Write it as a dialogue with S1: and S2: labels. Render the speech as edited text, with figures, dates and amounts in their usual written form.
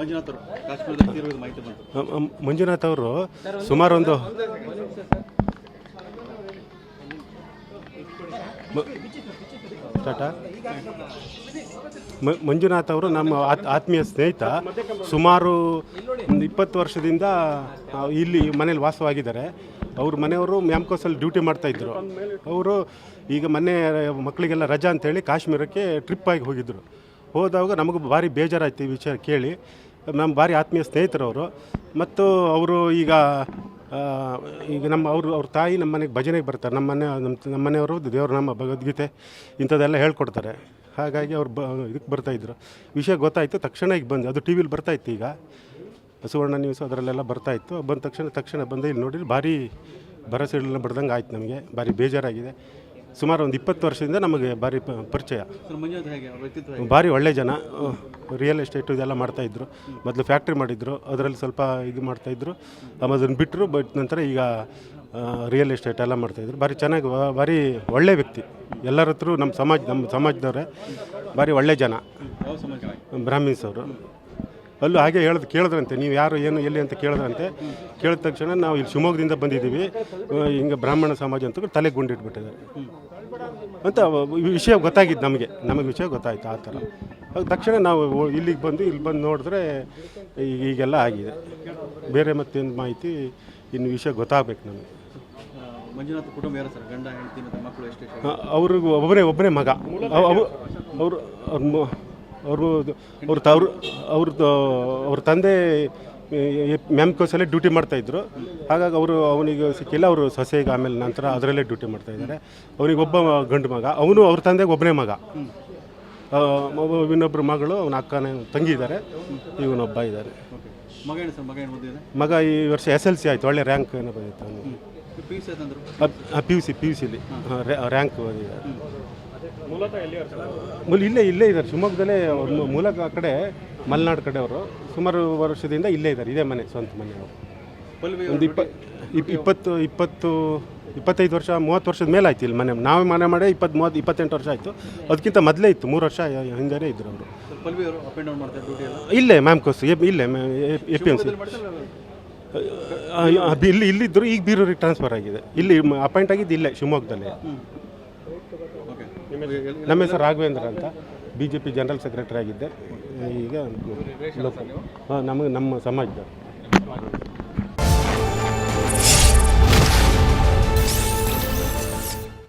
S1: ಮಂಜುನಾಥ್ ಅವರು ಕಾಶ್ಮೀರದಲ್ಲಿ ತೀವ್ರವಾದ ಮಾಹಿತಿ ಬಂತು.
S2: ಮಂಜುನಾಥ್ ಅವರು ಸುಮಾರು ಒಂದು ಮಂಜುನಾಥ್ ಅವರು ನಮ್ಮ ಆತ್ಮೀಯ ಸ್ನೇಹಿತ. ಸುಮಾರು ಒಂದು 20 ವರ್ಷದಿಂದ ಇಲ್ಲಿ ಮನೇಲಿ ವಾಸವಾಗಿದ್ದಾರೆ. ಅವ್ರ ಮನೆಯವರು ಮ್ಯಾಮ್ಕೋಸಲ್ಲಿ ಡ್ಯೂಟಿ ಮಾಡ್ತಾಯಿದ್ರು. ಅವರು ಈಗ ಮೊನ್ನೆ ಮಕ್ಕಳಿಗೆಲ್ಲ ರಜಾ ಅಂತೇಳಿ ಕಾಶ್ಮೀರಕ್ಕೆ ಟ್ರಿಪ್ ಆಗಿ ಹೋಗಿದ್ದರು. ಹೋದಾಗ ನಮಗೂ ಭಾರಿ ಬೇಜಾರಾಯ್ತು ಈ ವಿಷಯ ಕೇಳಿ. ನಮ್ಮ ಭಾರಿ ಆತ್ಮೀಯ ಸ್ನೇಹಿತರವರು. ಮತ್ತು ಅವರು ಈಗ ಅವ್ರ ತಾಯಿ ನಮ್ಮ ಮನೆಗೆ ಭಜನೆಗೆ ಬರ್ತಾರೆ. ನಮ್ಮ ಮನೆಯವರು ದೇವ್ರ ನಾಮ ಭಗವದ್ಗೀತೆ ಇಂಥದ್ದೆಲ್ಲ ಹೇಳ್ಕೊಡ್ತಾರೆ. ಹಾಗಾಗಿ ಅವ್ರು ಇದಕ್ಕೆ ಬರ್ತಾಯಿದ್ರು. ವಿಷಯ ಗೊತ್ತಾಯಿತು ತಕ್ಷಣ ಈಗ ಬಂದು ಅದು ಟಿ ವಿಲಿ ಬರ್ತಾಯಿತ್ತು. ಈಗ ಸುವರ್ಣ ನ್ಯೂಸ್ ಅದರಲ್ಲೆಲ್ಲ ಬರ್ತಾಯಿತ್ತು. ಬಂದ ತಕ್ಷಣ ಬಂದು ಇಲ್ಲಿ ನೋಡಿ ಭಾರಿ ಭರವಸೆಗಳನ್ನ ಬಡ್ದಂಗೆ ಆಯ್ತು. ನಮಗೆ ಭಾರಿ ಬೇಜಾರಾಗಿದೆ. ಸುಮಾರು ಒಂದು 20 ವರ್ಷದಿಂದ ನಮಗೆ ಭಾರಿ ಪರಿಚಯ. ಭಾರಿ ಒಳ್ಳೆ ಜನ. ರಿಯಲ್ ಎಸ್ಟೇಟು ಇದೆಲ್ಲ ಮಾಡ್ತಾಯಿದ್ರು. ಮೊದಲು ಫ್ಯಾಕ್ಟ್ರಿ ಮಾಡಿದ್ರು, ಅದರಲ್ಲಿ ಸ್ವಲ್ಪ ಇದು ಮಾಡ್ತಾಯಿದ್ರು. ಅದನ್ನು ಬಿಟ್ಟರು. ನಂತರ ಈಗ ರಿಯಲ್ ಎಸ್ಟೇಟ್ ಎಲ್ಲ ಮಾಡ್ತಾಯಿದ್ರು. ಭಾರಿ ಚೆನ್ನಾಗಿ ಭಾರಿ ಒಳ್ಳೆ ವ್ಯಕ್ತಿ. ಎಲ್ಲರ ಹತ್ರ ನಮ್ಮ ಸಮಾಜದವರೇ ಭಾರಿ ಒಳ್ಳೆ ಜನ. ಬ್ರಾಹ್ಮಿನ್ಸ್ ಅವರು ಅಲ್ಲೂ ಹಾಗೆ ಕೇಳಿದ್ರಂತೆ, ನೀವು ಯಾರು ಏನು ಎಲ್ಲಿ ಅಂತ ಕೇಳಿದ್ರಂತೆ. ಕೇಳಿದ ತಕ್ಷಣ ನಾವು ಇಲ್ಲಿ ಶಿವಮೊಗ್ಗದಿಂದ ಬಂದಿದ್ದೀವಿ, ಹಿಂಗೆ ಬ್ರಾಹ್ಮಣ ಸಮಾಜ ಅಂತ ತಲೆಗೆ ಗುಂಡಿಟ್ಬಿಟ್ಟಿದ್ದಾರೆ ಅಂತ ವಿಷಯ ಗೊತ್ತಾಗಿದ್ದು ನಮಗೆ ವಿಷಯ ಗೊತ್ತಾಯಿತು. ಆ ಥರ ತಕ್ಷಣ ನಾವು ಇಲ್ಲಿ ಬಂದು ನೋಡಿದ್ರೆ ಈಗೆಲ್ಲ ಆಗಿದೆ. ಬೇರೆ ಮತ್ತೇನು ಮಾಹಿತಿ ಇನ್ನು ವಿಷಯ ಗೊತ್ತಾಗಬೇಕು ನಮಗೆ.
S1: ಮಂಜುನಾಥ್ ಕುಟುಂಬ ಯಾರು ಸರ್? ಗಂಡ, ಹೆಂಡತಿ ಮತ್ತು ಮಕ್ಕಳು ಎಷ್ಟು?
S2: ಅವ್ರಿಗೆ ಒಬ್ಬನೇ ಮಗ. ಅವ್ರ ತಂದೆ ಮ್ಯಾಮ್ಕೋಸಲ್ಲೇ ಡ್ಯೂಟಿ ಮಾಡ್ತಾಯಿದ್ರು. ಹಾಗಾಗಿ ಅವನಿಗೆ ಸಿಕ್ಕಿಲ್ಲ. ಅವರು ಸೊಸೆಗೆ ಆಮೇಲೆ ನಂತರ ಅದರಲ್ಲೇ ಡ್ಯೂಟಿ ಮಾಡ್ತಾಯಿದ್ದಾರೆ. ಅವನಿಗೆ ಒಬ್ಬ ಗಂಡು ಮಗ. ಅವ್ರ ತಂದೆಗೆ ಒಬ್ಬನೇ ಮಗ. ಇನ್ನೊಬ್ಬರು ಮಗಳು, ಅವನ ಅಕ್ಕನ ತಂಗಿ ಇದ್ದಾರೆ, ಇವನೊಬ್ಬ ಇದ್ದಾರೆ. ಮಗ ಈ ವರ್ಷ SLC ಆಯಿತು. ಒಳ್ಳೆ ರ್ಯಾಂಕ್ ಏನೋ ಬಂದಿತ್ತು ಅವನಿಗೆ. PUC ಲಿ ರ್ಯಾಂಕ್ ಬಂದಿದ್ದಾರೆ. ಇಲ್ಲೇ ಇದ್ದಾರೆ ಶಿವಮೊಗ್ಗದಲ್ಲೇ. ಮೂಲಕ ಆ ಕಡೆ ಮಲೆನಾಡು ಕಡೆ ಅವರು. ಸುಮಾರು ವರ್ಷದಿಂದ ಇಲ್ಲೇ ಇದ್ದಾರೆ. ಇದೇ ಮನೆ, ಸ್ವಂತ ಮನೆ. ಅವರು ಒಂದು 25 ವರ್ಷ 30 ವರ್ಷದ ಮೇಲೆ ಆಯ್ತು ಇಲ್ಲಿ ಮನೆ. ನಾವು ಮನೆ ಮಾಡಿ 28 ವರ್ಷ ಆಯಿತು. ಅದಕ್ಕಿಂತ ಮೊದಲೇ ಇತ್ತು. 3 ವರ್ಷ ಹಿಂದೆ ಇದ್ದರು ಅವರು. ಇಲ್ಲೇ ಮ್ಯಾಮ್ಕೋಸ್ ಇಲ್ಲೇ APMC ಇಲ್ಲಿದ್ದರು. ಈಗ ಬೀರೂರಿಗೆ ಟ್ರಾನ್ಸ್ಫರ್ ಆಗಿದೆ. ಇಲ್ಲಿ ಅಪಾಯಿಂಟ್ ಆಗಿದ್ದು ಇಲ್ಲೇ ಶಿವಮೊಗ್ಗದಲ್ಲಿ. ನಮ್ಮ ಹೆಸರು ರಾಘವೇಂದ್ರ ಅಂತ, BJP ಜನರಲ್ ಸೆಕ್ರೆಟರಿ ಆಗಿದ್ದೆ. ಈಗ ನಮ್ಮ ಸಮಾಜದವರು.